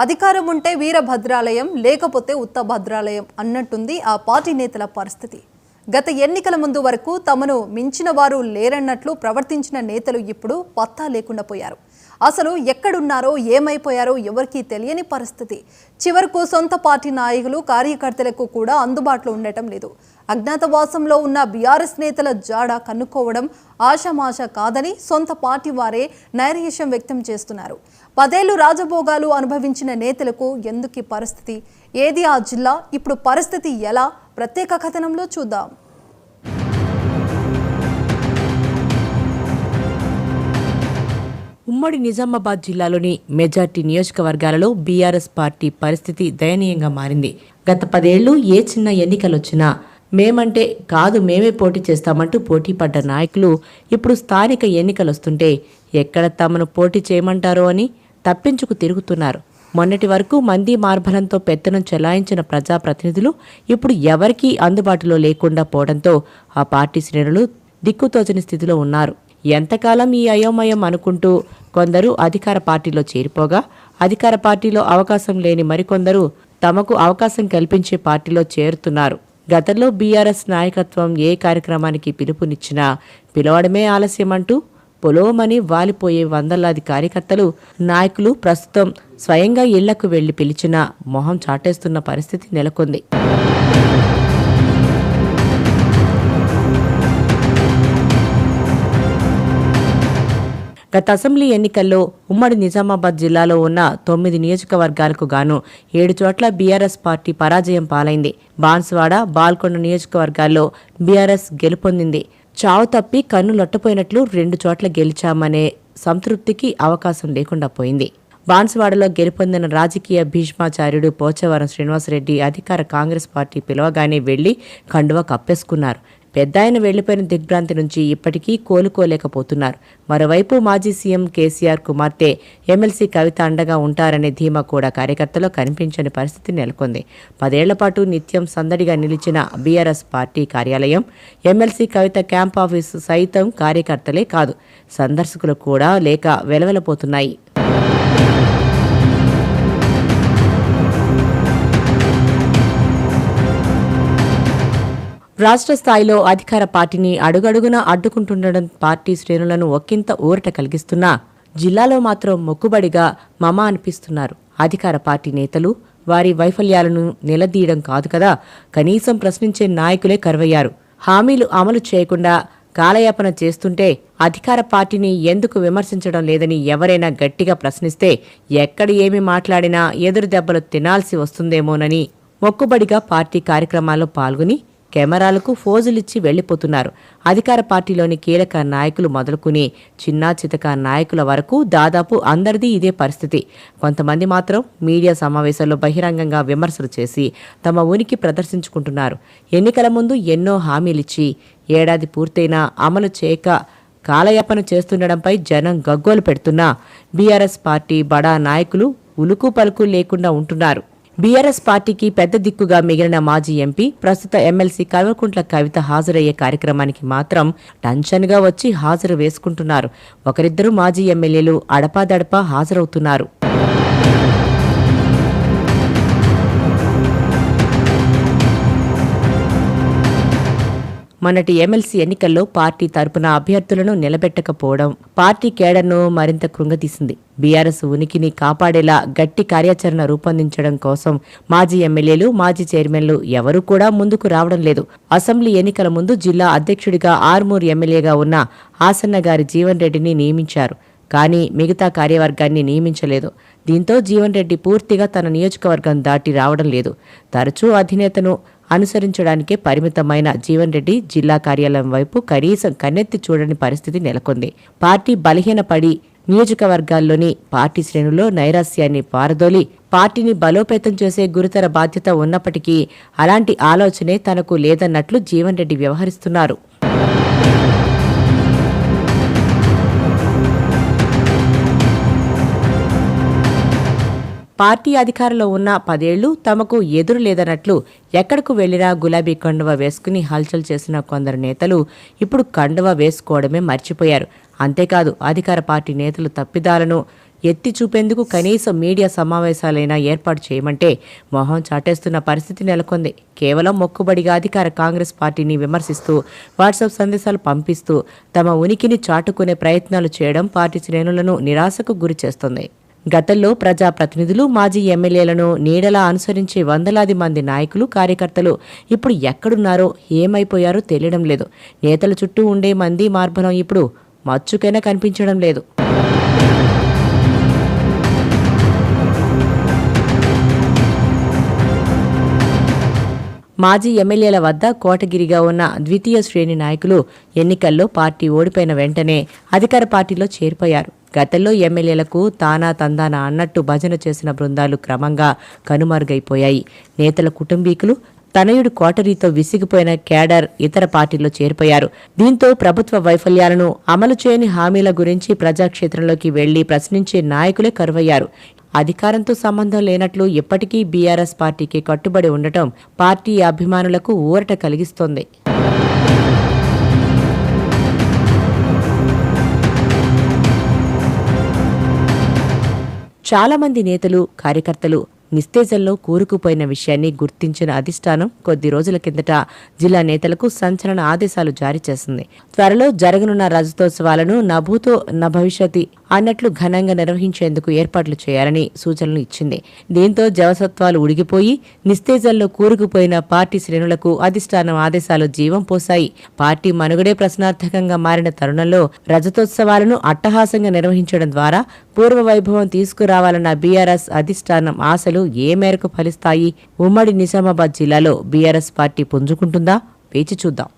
అధికారం ఉంటే వీరభద్రాలయం లేకపోతే ఉత్తభద్రాలయం అన్నట్టుంది ఆ పార్టీ నేతల పరిస్థితి. గత ఎన్నికల ముందు వరకు తమను మించిన వారు లేరన్నట్లు ప్రవర్తించిన నేతలు ఇప్పుడు పత్తా లేకుండా పోయారు. అసలు ఎక్కడున్నారో ఏమైపోయారో ఎవరికీ తెలియని పరిస్థితి. చివరకు సొంత పార్టీ నాయకులు కార్యకర్తలకు కూడా అందుబాటులో ఉండటం లేదు. అజ్ఞాతవాసంలో ఉన్న బీఆర్ఎస్ నేతల జాడ కనుక్కోవడం ఆషామాషా కాదని సొంత పార్టీ వారే నైరాశ్యం వ్యక్తం చేస్తున్నారు. 10 ఏళ్లు రాజభోగాలు అనుభవించిన నేతలకు ఎందుకు పరిస్థితి? ఏది ఆ జిల్లా? ఇప్పుడు పరిస్థితి ఎలా? ప్రత్యేక కథనంలో చూద్దాం. ఉమ్మడి నిజామాబాద్ జిల్లాలోని మెజార్టీ నియోజకవర్గాలలో బీఆర్ఎస్ పార్టీ పరిస్థితి దయనీయంగా మారింది. గత 10 ఏళ్లు ఏ చిన్న ఎన్నికలొచ్చినా మేమంటే కాదు మేమే పోటీ చేస్తామంటూ పోటీ పడ్డ నాయకులు ఇప్పుడు స్థానిక ఎన్నికలొస్తుంటే ఎక్కడ తమను పోటీ చేయమంటారో అని తప్పించుకు తిరుగుతున్నారు. మొన్నటి వరకు మంది మార్బలంతో పెత్తనం చెలాయించిన ప్రజాప్రతినిధులు ఇప్పుడు ఎవరికీ అందుబాటులో లేకుండా పోవడంతో ఆ పార్టీ శ్రేణులు దిక్కుతోచని స్థితిలో ఉన్నారు. ఎంతకాలం ఈ అయోమయం అనుకుంటూ కొందరు అధికార పార్టీలో చేరిపోగా, అధికార పార్టీలో అవకాశం లేని మరికొందరు తమకు అవకాశం కల్పించే పార్టీలో చేరుతున్నారు. గతంలో బీఆర్ఎస్ నాయకత్వం ఏ కార్యక్రమానికి పిలుపునిచ్చినా పిలవడమే ఆలస్యమంటూ పొలోమని వాలిపోయే వందలాది కార్యకర్తలు, నాయకులు ప్రస్తుతం స్వయంగా ఇళ్లకు వెళ్లి పిలిచినా మొహం చాటేస్తున్న పరిస్థితి నెలకొంది. గత అసెంబ్లీ ఎన్నికల్లో ఉమ్మడి నిజామాబాద్ జిల్లాలో ఉన్న 9 నియోజకవర్గాలకు గాను 7 చోట్ల బీఆర్ఎస్ పార్టీ పరాజయం పాలైంది. బాన్సువాడ, బాల్కొండ నియోజకవర్గాల్లో బీఆర్ఎస్ గెలుపొందింది. చావు తప్పి కన్ను లొట్టపోయినట్లు 2 చోట్ల గెలిచామనే సంతృప్తికి అవకాశం లేకుండా పోయింది. బాన్సువాడలో గెలుపొందిన రాజకీయ భీష్మాచార్యుడు పోచవరం శ్రీనివాసరెడ్డి అధికార కాంగ్రెస్ పార్టీ పిలవగానే వెళ్లి కండువా కప్పేసుకున్నారు. పెద్దాయన వెళ్లిపోయిన దిగ్భ్రాంతి నుంచి ఇప్పటికీ కోలుకోలేకపోతున్నారు. మరోవైపు మాజీ సీఎం కేసీఆర్ కుమార్తె ఎమ్మెల్సీ కవిత అండగా ఉంటారనే ధీమా కూడా కార్యకర్తలో కనిపించని పరిస్థితి నెలకొంది. 10 ఏళ్ల పాటు నిత్యం సందడిగా నిలిచిన బీఆర్ఎస్ పార్టీ కార్యాలయం, ఎమ్మెల్సీ కవిత క్యాంప్ ఆఫీసు సైతం కార్యకర్తలే కాదు, సందర్శకులు కూడా లేక వెలవెలపోతున్నాయి. రాష్ట్ర స్థాయిలో అధికార పార్టీని అడుగడుగునా అడ్డుకుంటుండడం పార్టీ శ్రేణులను ఒక్కింత ఊరట కలిగిస్తున్నా, జిల్లాలో మాత్రం మొక్కుబడిగా మమ అనిపిస్తున్నారు. అధికార పార్టీ నేతలు వారి వైఫల్యాలను నిలదీయడం కాదు కదా, కనీసం ప్రశ్నించే నాయకులే కరువయ్యారు. హామీలు అమలు చేయకుండా కాలయాపన చేస్తుంటే అధికార పార్టీని ఎందుకు విమర్శించడం లేదని ఎవరైనా గట్టిగా ప్రశ్నిస్తే ఎక్కడ ఏమి మాట్లాడినా ఎదురు దెబ్బలు తినాల్సి వస్తుందేమోనని మొక్కుబడిగా పార్టీ కార్యక్రమాల్లో పాల్గొని కెమెరాలకు ఫోజులిచ్చి వెళ్లిపోతున్నారు. అధికార పార్టీలోని కీలక నాయకులు మొదలుకుని చిన్నా చితక నాయకుల వరకు దాదాపు అందరిది ఇదే పరిస్థితి. కొంతమంది మాత్రం మీడియా సమావేశాల్లో బహిరంగంగా విమర్శలు చేసి తమ ఉనికి ప్రదర్శించుకుంటున్నారు. ఎన్నికల ముందు ఎన్నో హామీలిచ్చి ఏడాది పూర్తయినా అమలు చేయక కాలయాపన చేస్తుండడంపై జనం గగ్గోలు పెడుతున్నా బీఆర్ఎస్ పార్టీ బడా నాయకులు ఉలుకు పలుకు లేకుండా ఉంటున్నారు. బీఆర్ఎస్ పార్టీకి పెద్ద దిక్కుగా మిగిలిన మాజీ ఎంపీ, ప్రస్తుత ఎమ్మెల్సీ కల్వకుంట్ల కవిత హాజరయ్యే కార్యక్రమానికి మాత్రం టెన్షన్గా వచ్చి హాజరు వేసుకుంటున్నారు. ఒకరిద్దరు మాజీ ఎమ్మెల్యేలు అడపాదడపా హాజరవుతున్నారు. మొన్నటి ఎమ్మెల్సీ ఎన్నికల్లో పార్టీ తరపున అభ్యర్థులను నిలబెట్టకపోవడం పార్టీ కేడర్ను మరింత కృంగతీసింది. బీఆర్ఎస్ ఉనికిని కాపాడేలా గట్టి కార్యాచరణ రూపొందించడం కోసం మాజీ ఎమ్మెల్యేలు, మాజీ చైర్మన్లు ఎవరూ కూడా ముందుకు రావడం లేదు. అసెంబ్లీ ఎన్నికల ముందు జిల్లా అధ్యక్షుడిగా ఆర్మూర్ ఎమ్మెల్యేగా ఉన్న ఆసన్న గారి జీవన్ రెడ్డిని నియమించారు. కానీ మిగతా కార్యవర్గాన్ని నియమించలేదు. దీంతో జీవన్ రెడ్డి పూర్తిగా తన నియోజకవర్గం దాటి రావడం లేదు. తరచూ అధినేతను అనుసరించడానికే పరిమితమైన జీవన్ రెడ్డి జిల్లా కార్యాలయం వైపు కనీసం కన్నెత్తి చూడని పరిస్థితి నెలకొంది. పార్టీ బలహీనపడి నియోజకవర్గాల్లోని పార్టీ శ్రేణుల్లో నైరాస్యాన్ని పారదోలి పార్టీని బలోపేతం చేసే గురుతర బాధ్యత ఉన్నప్పటికీ అలాంటి ఆలోచనే తనకు లేదన్నట్లు జీవన్ రెడ్డి వ్యవహరిస్తున్నారు. పార్టీ అధికారంలో ఉన్న 10 ఏళ్లు తమకు ఎదురు లేదన్నట్లు ఎక్కడకు వెళ్లినా గులాబీ కండువా వేసుకుని హల్చల్ చేసిన కొందరు నేతలు ఇప్పుడు కండువా వేసుకోవడమే మర్చిపోయారు. అంతేకాదు అధికార పార్టీ నేతలు తప్పిదాలను ఎత్తి చూపేందుకు కనీసం మీడియా సమావేశాలైనా ఏర్పాటు చేయమంటే మొహం చాటేస్తున్న పరిస్థితి నెలకొంది. కేవలం మొక్కుబడిగా అధికార కాంగ్రెస్ పార్టీని విమర్శిస్తూ వాట్సాప్ సందేశాలు పంపిస్తూ తమ ఉనికిని చాటుకునే ప్రయత్నాలు చేయడం పార్టీ శ్రేణులను నిరాశకు గురిచేస్తుంది. గతంలో ప్రజాప్రతినిధులు, మాజీ ఎమ్మెల్యేలను నీడలా అనుసరించే వందలాది మంది నాయకులు, కార్యకర్తలు ఇప్పుడు ఎక్కడున్నారో, ఏమైపోయారో తెలియడం లేదు. నేతల చుట్టూ ఉండే మంది మార్బలం ఇప్పుడు మచ్చుకైనా కనిపించడం లేదు. మాజీ ఎమ్మెల్యేల వద్ద కోటగిరిగా ఉన్న ద్వితీయ శ్రేణి నాయకులు ఎన్నికల్లో పార్టీ ఓడిపోయిన వెంటనే అధికార పార్టీలో చేరిపోయారు. గతంలో ఎమ్మెల్యేలకు తానా తందానా అన్నట్టు భజన చేసిన బృందాలు క్రమంగా కనుమరుగైపోయాయి. నేతల కుటుంబీకులు, తనయుడు కోటరీతో విసిగిపోయిన కేడర్ ఇతర పార్టీల్లో చేరిపోయారు. దీంతో ప్రభుత్వ వైఫల్యాలను, అమలు చేయని హామీల గురించి ప్రజాక్షేత్రంలోకి వెళ్లి ప్రశ్నించే నాయకులే కరువయ్యారు. అధికారంతో సంబంధం లేనట్లు ఇప్పటికీ బీఆర్ఎస్ పార్టీకి కట్టుబడి ఉండటం పార్టీ అభిమానులకు ఊరట కలిగిస్తోంది. చాలా మంది నేతలు, కార్యకర్తలు నిస్తేజంలో కూరుకుపోయిన విషయాన్ని గుర్తించిన అధిష్టానం కొద్ది రోజుల కిందట జిల్లా నేతలకు సంచలన ఆదేశాలు జారీ చేసింది. త్వరలో జరగనున్న రజతోత్సవాలను నభూతో నభవిష్యతి అన్నట్లు ఘనంగా నిర్వహించేందుకు ఏర్పాట్లు చేయాలని సూచనలు ఇచ్చింది. దీంతో జవసత్వాలు ఉడిగిపోయి నిస్తేజంలో కూరుకుపోయిన పార్టీ శ్రేణులకు అధిష్టానం ఆదేశాలు జీవం పోశాయి. పార్టీ మనుగడే ప్రశ్నార్థకంగా మారిన తరుణంలో రజతోత్సవాలను అట్టహాసంగా నిర్వహించడం ద్వారా పూర్వ వైభవం తీసుకురావాలన్న బీఆర్ఎస్ అధిష్టానం ఆశలు ఏ మేరకు ఫలిస్తాయి? ఉమ్మడి నిజామాబాద్ జిల్లాలో బీఆర్ఎస్ పార్టీ పుంజుకుంటుందా? వేచి చూద్దాం.